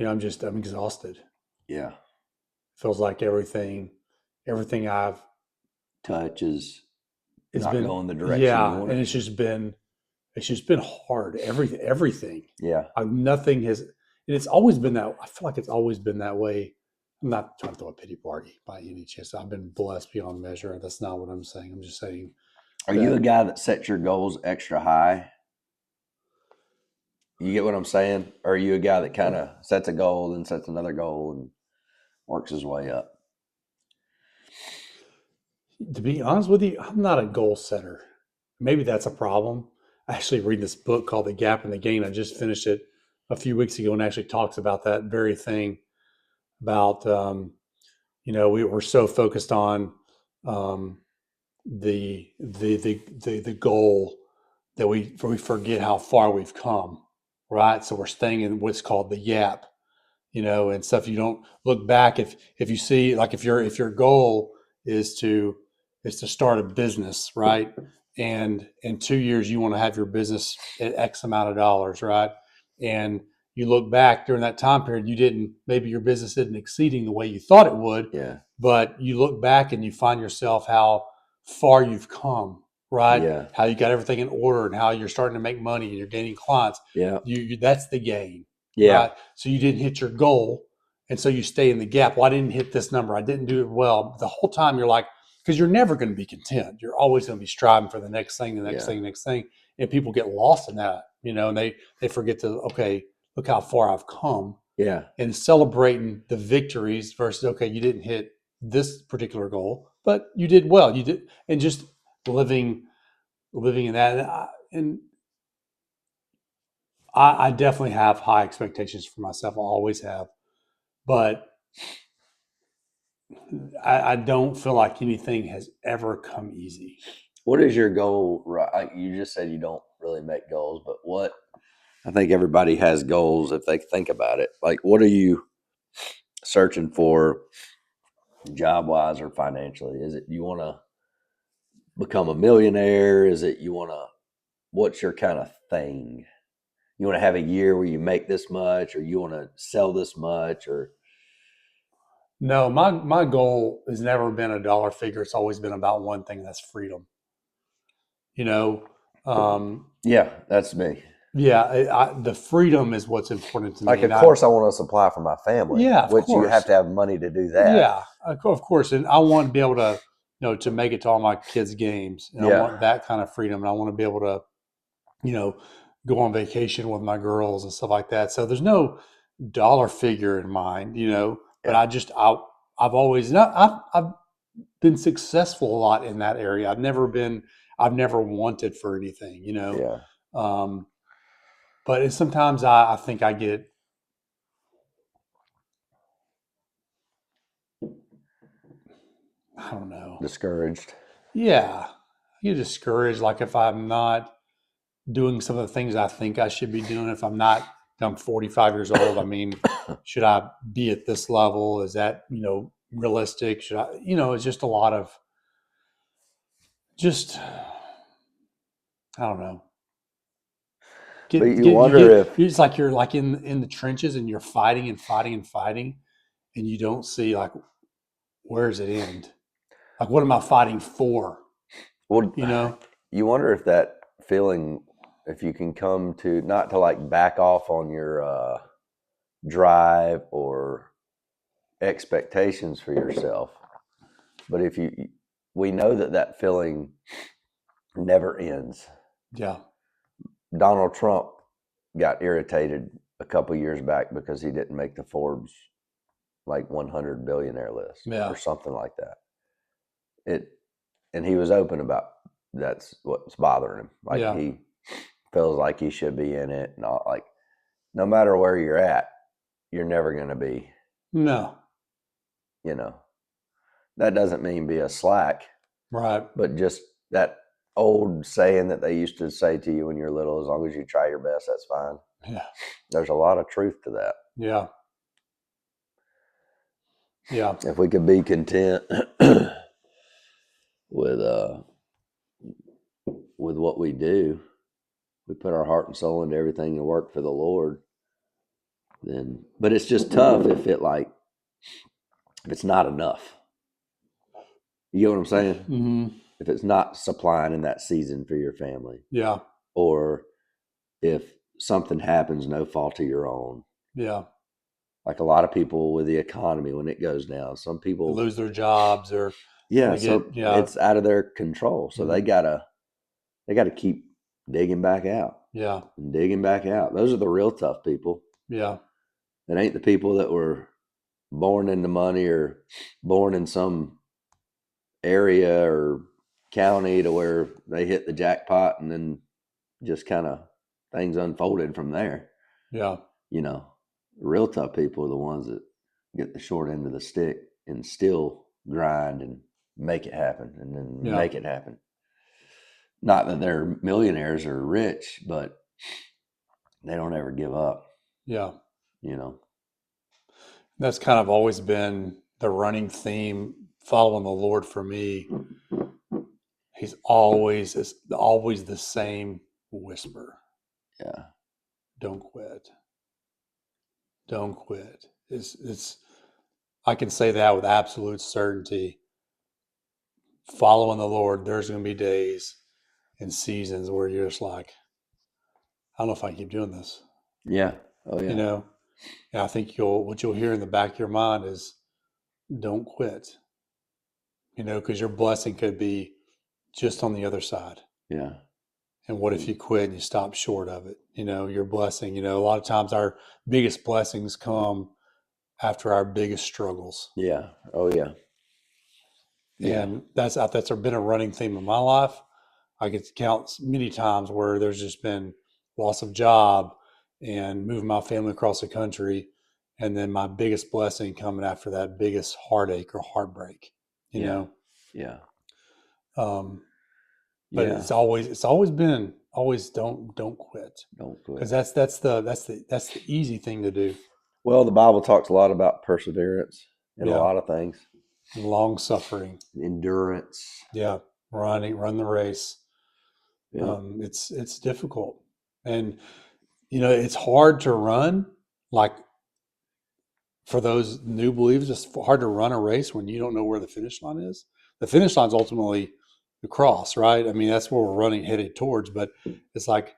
I'm exhausted. Yeah. Feels like everything I've Touch is it's not been going the direction you yeah, want and it to. it's just been hard. Everything. Yeah. Nothing has, and it's always been that. I feel like it's always been that way. I'm not trying to throw a pity party by any chance. I've been blessed beyond measure. That's not what I'm saying. I'm just saying Are you a that guy that sets your goals extra high? You get what I'm saying? Or are you a guy that kind of sets a goal and sets another goal and works his way up? to be honest with you, I'm not a goal setter. Maybe that's a problem. I actually read this book called The Gap and the Gain. I just finished it a few weeks ago and actually talks about that very thing about we're so focused on um, the goal that we forget how far we've come, right? So we're staying in what's called the gap, and stuff. You don't look back if you see, like, if your goal is to start a business, right? And in 2 years you want to have your business at X amount of dollars, right? And you look back during that time period, maybe your business isn't exceeding the way you thought it would, Yeah. but you look back and you find yourself how far you've come, right? Yeah. How you got everything in order and how you're starting to make money and you're gaining clients. Yeah. That's the gain, Yeah. right? So you didn't hit your goal, and so you stay in the gap. Well, I didn't hit this number. I didn't do it well. The whole time you're like, because you're never going to be content. You're always going to be striving for the next thing, the next Yeah. thing, the next thing. And people get lost in that, and they forget to, okay, look how far I've come, Yeah. and celebrating the victories versus, okay, you didn't hit this particular goal, but you did well. You did, and just living in that. I definitely have high expectations for myself. I always have, but I don't feel like anything has ever come easy. What is your goal? Right, you just said you don't really make goals, but what? I think everybody has goals if they think about it. Like, what are you searching for, job wise or financially? Is it you want to become a millionaire? Is it you want to? What's your kind of thing? You want to have a year where you make this much, or you want to sell this much, or No, my goal has never been a dollar figure. It's always been about one thing, that's freedom. You know, yeah, that's me. yeah, the freedom is what's important to me. Like, of And course, I want to supply for my family, yeah, of which you have course. to have money to do that. Yeah, of course. And I want to be able to, to make it to all my kids' games. And I Yeah, want that kind of freedom. And I want to be able to, you know, go on vacation with my girls and stuff like that. So there's no dollar figure in mind, but yeah, I've always, not, I've been successful a lot in that area. I've never wanted for anything, yeah. Um, but sometimes I think I get, I don't know. Discouraged. Yeah. I get discouraged. Like if I'm not doing some of the things I think I should be doing, if I'm 45 years old, I mean, should I be at this level? Is that, realistic? Should I, it's just a lot of just, I don't know. But Get, you get, you wonder get, if, it's like you're like in the trenches and you're fighting and fighting and fighting and you don't see like, where does it end? Like, what am I fighting for? well, You know? you wonder if that feeling, if you can come to not to like back off on your drive or expectations for yourself, but if you, we know that that feeling never ends. Yeah. Donald Trump got irritated a couple years back because he didn't make the Forbes like 100 billionaire list Yeah. or something like that. It, and he was open about that's what's bothering him. Like Yeah. he feels like he should be in it, and all, like no matter where you're at, you're never going to be. No. You know, that doesn't mean be a slack, Right. but just that old saying that they used to say to you when you're little: as long as you try your best, that's fine. Yeah. There's a lot of truth to that. Yeah. Yeah. If we could be content with with what we do, we put our heart and soul into everything and work for the Lord, then but it's just tough if it's not enough. You get what I'm saying? Mm-hmm. If it's not supplying in that season for your family, Yeah. or if something happens, no fault of your own. Yeah. Like a lot of people with the economy, when it goes down, some They people, lose their jobs or yeah, they get, so yeah. it's out of their control. So Mhm. they gotta keep digging back out Yeah. and digging back out. Those are the real tough people. Yeah. It ain't the people that were born into money or born in some area or county to where they hit the jackpot and then just kind of things unfolded from there. Yeah. You know, real tough people are the ones that get the short end of the stick and still grind and make it happen and then Yeah. make it happen. Not that they're millionaires or rich, but they don't ever give up, Yeah. you know. That's kind of always been the running theme following the Lord for me. He's always always the same whisper. Yeah. Don't quit. Don't quit. It's I can say that with absolute certainty. Following the Lord, there's going to be days and seasons where you're just like, I don't know if I can keep doing this. Yeah. Oh You yeah. know, and I think what you'll hear in the back of your mind is, don't quit. Because your blessing could be just on the other side. Yeah. And what if you quit and you stop short of it? Your blessing. A lot of times our biggest blessings come after our biggest struggles. Yeah. Oh yeah. Yeah. And that's been a running theme of my life. I could count many times where there's just been loss of job and moving my family across the country and then my biggest blessing coming after that biggest heartache or heartbreak, you Yeah. know. Yeah. But Yeah. it's always been don't quit, Don't because quit. that's the easy thing to do. Well, the Bible talks a lot about perseverance in a Yeah, lot of things. long suffering. Endurance. Yeah, run the race. Yeah. It's difficult, and it's hard to run. Like, for those new believers, it's hard to run a race when you don't know where the finish line is. The finish line is ultimately the cross, right? I mean, that's where we're running headed towards. But it's like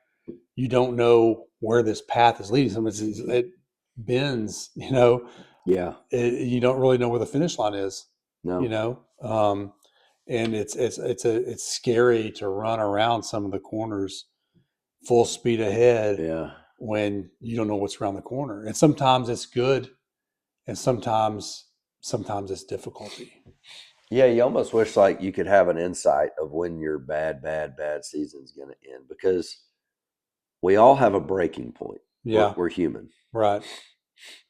you don't know where this path is leading. Sometimes it bends, Yeah. you don't really know where the finish line is, No. and it's scary to run around some of the corners full speed ahead Yeah. when you don't know what's around the corner. And sometimes it's good, and sometimes it's difficulty. Yeah, you almost wish like you could have an insight of when your bad season's going to end, because we all have a breaking point. Yeah, We're human. right.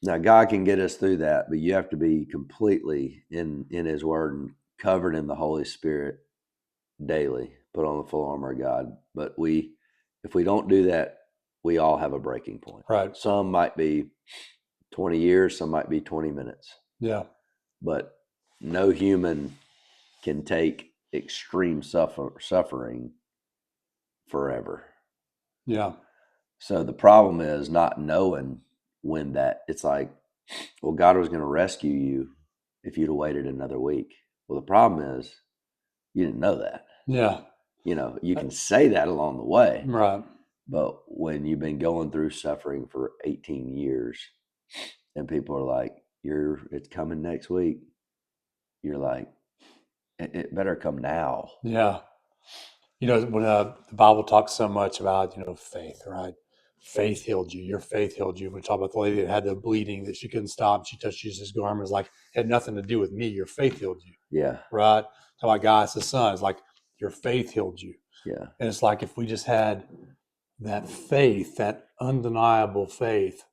Now, God can get us through that, but you have to be completely in His Word and covered in the Holy Spirit daily. Put on the full armor of God. But if we don't do that, we all have a breaking point. Right. Some might be 20 years, some might be 20 minutes. Yeah. But no human can take extreme suffering forever. Yeah. So the problem is not knowing when it's like, well, God was going to rescue you if you'd have waited another week. Well, the problem is you didn't know that. Yeah. You can say that along the way, Right. but when you've been going through suffering for 18 years and people are like, it's coming next week, you're like, it better come now. Yeah. When the Bible talks so much about, faith, right? Faith healed you. Your faith healed you. We talk about the lady that had the bleeding that she couldn't stop. She touched Jesus' garment. It's like, it had nothing to do with me. Your faith healed you, Yeah. right? Talk about God as the Son. It's like, your faith healed you. Yeah. And it's like, if we just had that faith, that undeniable faith,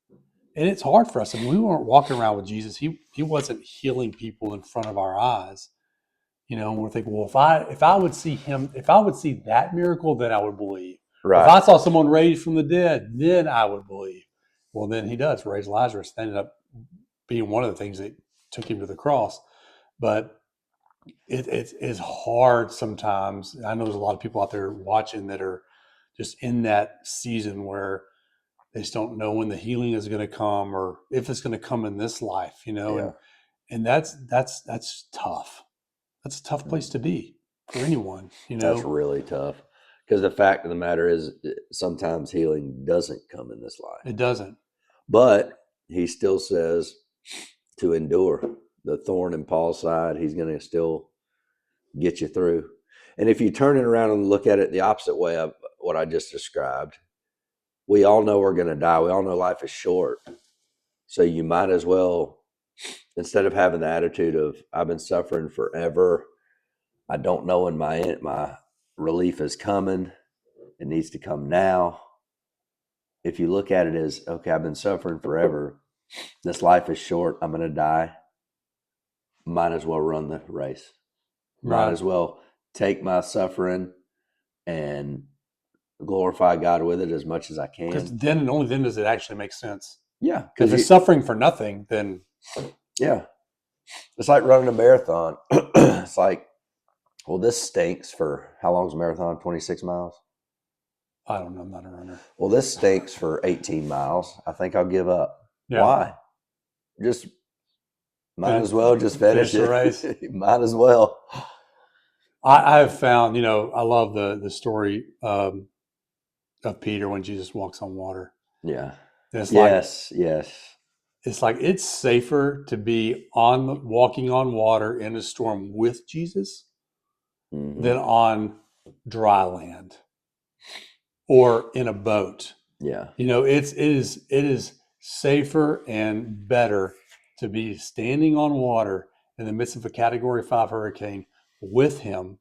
and it's hard for us. I mean, we weren't walking around with Jesus. He wasn't healing people in front of our eyes. And we're thinking, well, if I would see him, if I would see that miracle, then I would believe. Right. If I saw someone raised from the dead, then I would believe. Well, then he does raise Lazarus. That ended up being one of the things that took him to the cross. But it's hard sometimes. I know there's a lot of people out there watching that are just in that season where they just don't know when the healing is going to come, or if it's going to come in this life, Yeah. and that's tough. That's a tough place to be for anyone, That's really tough, because the fact of the matter is sometimes healing doesn't come in this life. It doesn't. But he still says to endure. The thorn in Paul's side, he's going to still get you through. And if you turn it around and look at it the opposite way of what I just described, we all know we're going to die. We all know life is short. So you might as well, instead of having the attitude of, I've been suffering forever, I don't know when my relief is coming, it needs to come now. If you look at it as, okay, I've been suffering forever, this life is short, I'm going to die, might as well run the race. Might as well take my suffering and glorify God with it as much as I can. Because then and only then does it actually make sense. Yeah. If it's suffering for nothing, then. Yeah. It's like running a marathon. It's like, well, this stinks for, how long is a marathon? 26 miles? I don't know. I'm not a runner. Well, this stinks for 18 miles. I think I'll give up. Yeah. Why? Just might as well just finish the it. race. Might as well. I have found, I love the story of Peter when Jesus walks on water. Yeah. It's yes. It's like it's safer to be walking on water in a storm with Jesus than on dry land or in a boat. Yeah. It is safer and better to be standing on water in the midst of a Category 5 hurricane with him.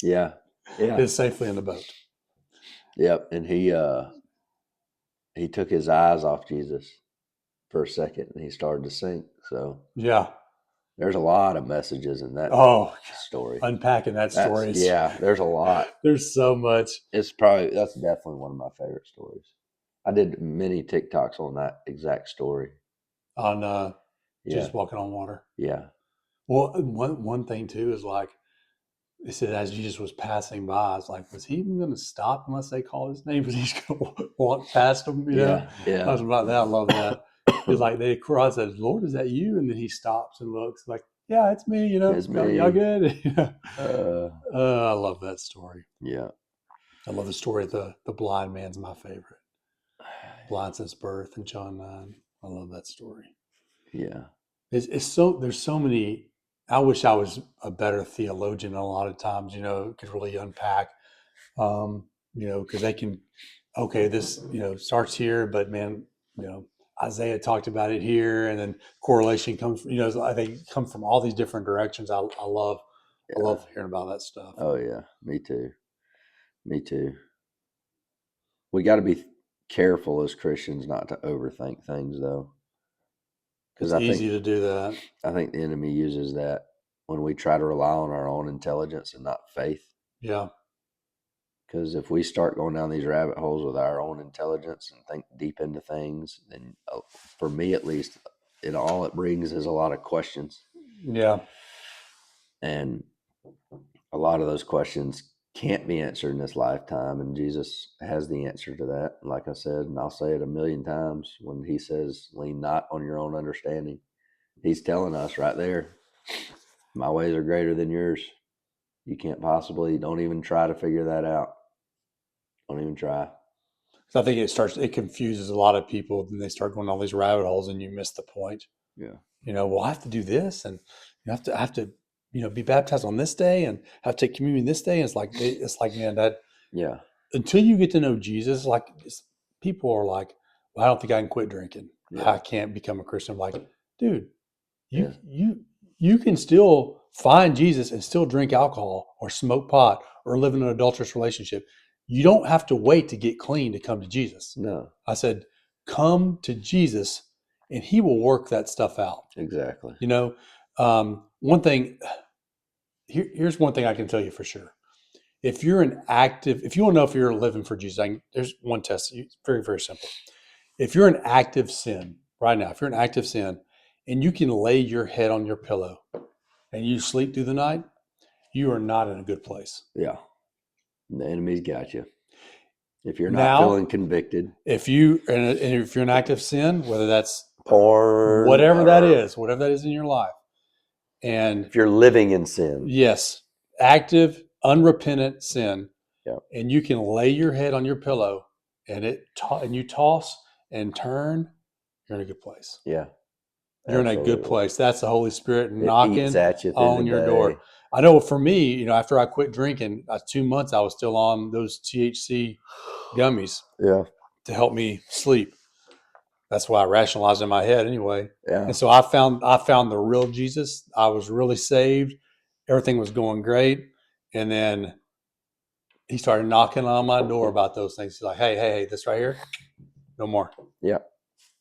Yeah. Is safely in the boat. Yep. And he took his eyes off Jesus. for a second and he started to sink. So Yeah. there's a lot of messages in that Oh, story. unpacking that story. There's a lot. There's so much. That's definitely one of my favorite stories. I did many TikToks on that exact story. On Yeah. just walking on water. Yeah. Well, one thing too is like they said as Jesus was passing by, it's like, was he even going to stop unless they called his name? Was he just going to walk past them? You know, Yeah. I was about that. I love that. It's like they cry, said, "Lord, is that you?" And then he stops and looks like, "Yeah, it's me." You know, It's me. y'all good. Uh, I love that story. yeah. I love the story of the blind man's my favorite. Blind since birth in John 9. I love that story. Yeah. It's so there's so many. I wish I was a better theologian a lot of times. You know, could really unpack. You know, because they can. Okay, this starts here, but man, Isaiah talked about it here, and then correlation comes. I think come from all these different directions. I love hearing about that stuff. Oh yeah. Me too. Me too. We got to be careful as Christians not to overthink things, though, because It's easy to do that. I think the enemy uses that when we try to rely on our own intelligence and not faith. Yeah. Because if we start going down these rabbit holes with our own intelligence and think deep into things, then for me at least, all it brings is a lot of questions. Yeah. And a lot of those questions can't be answered in this lifetime. And Jesus has the answer to that. Like I said, and I'll say it a million times, when he says, lean not on your own understanding, he's telling us right there, my ways are greater than yours. You can't possibly, don't even try to figure that out. Don't even try. So I think it confuses a lot of people, and they start going all these rabbit holes, and you miss the point. Yeah. Well, I have to do this, and I have to, be baptized on this day, and have to take communion this day. And it's like, man, that Yeah. until you get to know Jesus, like people are like, well, I don't think I can quit drinking. Yeah. I can't become a Christian. I'm like, dude, Yeah. you can still find Jesus and still drink alcohol or smoke pot or live in an adulterous relationship. You don't have to wait to get clean to come to Jesus. No. I said, come to Jesus and he will work that stuff out. Exactly. One thing, here's one thing I can tell you for sure. If you want to know if you're living for Jesus, there's one test. It's very, very simple. If you're in active sin right now, if you're in active sin and you can lay your head on your pillow and you sleep through the night, you are not in a good place. Yeah. The enemy's got you. If you're not Now, feeling convicted, if you're in active sin, whether that's porn, whatever that is in your life, and if you're living in sin, yes, active, unrepentant sin, yeah, and you can lay your head on your pillow and you toss and turn, you're in a good place. yeah, You're in a good absolutely. place. That's the Holy Spirit It knocking eats at you through on the your day. door. I know for me, after I quit drinking, 2 months I was still on those THC gummies Yeah, to help me sleep. That's why I rationalized in my head anyway. yeah, And so I found the real Jesus. I was really saved. Everything was going great. And then he started knocking on my door about those things. He's like, hey, this right here, no more. yeah.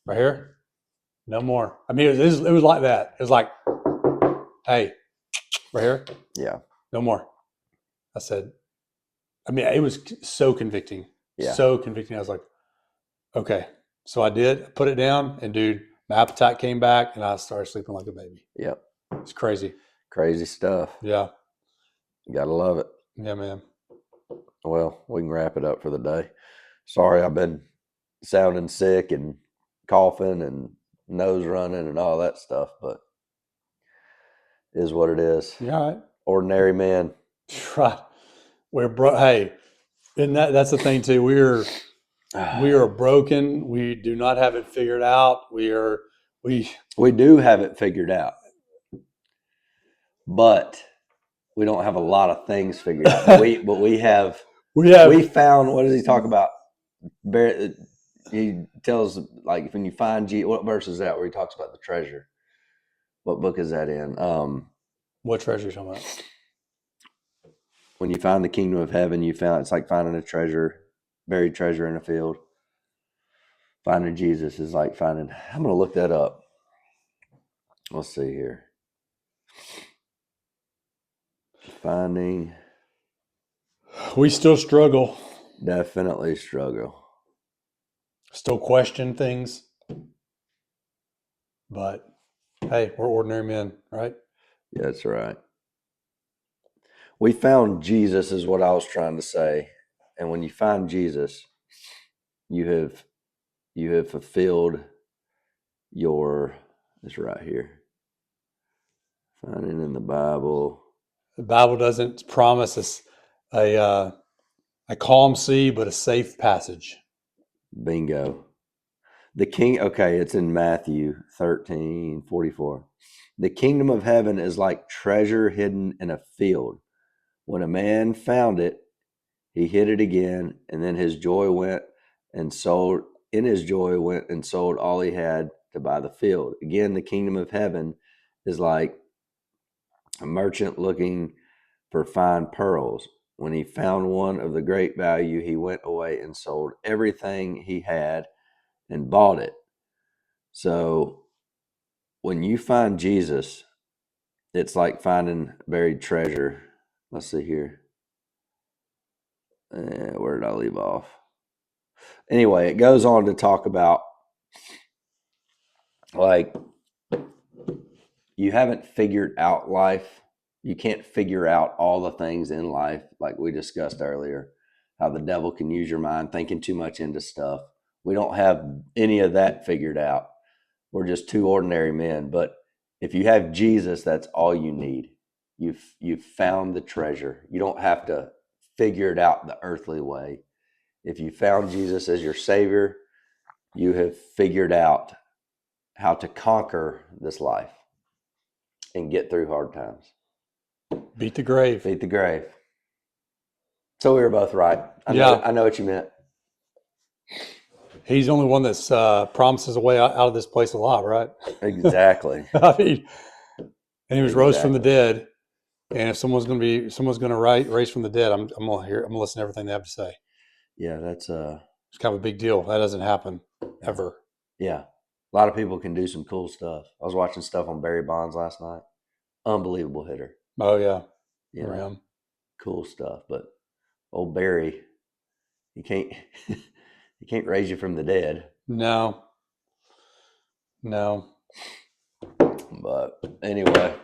Right here, no more. I mean, it was like that. It was like, hey, right here, Yeah, no more. I said, it was so convicting. yeah. So convicting. I was like, okay. So I did put it down, and dude, my appetite came back, and I started sleeping like a baby. Yep. It's crazy. Crazy stuff. Yeah. You gotta love it. Yeah, man. Well, we can wrap it up for the day. Sorry, I've been sounding sick and coughing and nose running and all that stuff, but it is what it is. You all right? Ordinary man. Right. Hey, and that's the thing too. We are broken. We do not have it figured out. We do have it figured out, but we don't have a lot of things figured out. But we found. What does he talk about? He tells, like, when you find what verse is that where he talks about the treasure? What book is that in? What treasure are you talking about? When you find the kingdom of heaven, it's like finding a treasure, buried treasure in a field. Finding Jesus is like finding. I'm going to look that up. Let's see here. Finding. We still struggle, Definitely struggle. still question things, but hey, we're ordinary men, right? Yeah, that's right. We found Jesus is what I was trying to say. And when you find Jesus, you have fulfilled your, it's right here. Finding in the Bible. The Bible doesn't promise us a calm sea, but a safe passage. Bingo. The king, okay, it's in Matthew 13:44. The kingdom of heaven is like treasure hidden in a field. When a man found it, he hid it again, and then his joy went and sold. In his joy, went and sold all he had to buy the field. Again, the kingdom of heaven is like a merchant looking for fine pearls. When he found one of the great value, he went away and sold everything he had and bought it. So when you find Jesus, it's like finding buried treasure. Let's see here. Where did I leave off? Anyway, it goes on to talk about like you haven't figured out life. You can't figure out all the things in life, like we discussed earlier, how the devil can use your mind thinking too much into stuff. We don't have any of that figured out. We're just two ordinary men. But if you have Jesus, that's all you need. You've found the treasure. You don't have to figure it out the earthly way. If you found Jesus as your Savior, you have figured out how to conquer this life and get through hard times. Beat the grave. Beat the grave. So we were both right. I know what you meant. He's the only one that's promises a way out of this place alive, right? Exactly. I mean, and he was rose from the dead. And if someone's going to raise from the dead, I'm going to listen to everything they have to say. Yeah, that's It's kind of a big deal. That doesn't happen ever. Yeah. A lot of people can do some cool stuff. I was watching stuff on Barry Bonds last night. Unbelievable hitter. Oh yeah. You know, cool stuff. But old Barry, he can't raise you from the dead. No. But anyway,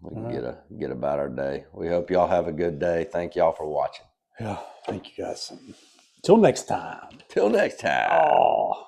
we can get about our day. We hope y'all have a good day. Thank y'all for watching. Yeah. Thank you guys. Till next time. Till next time. Oh.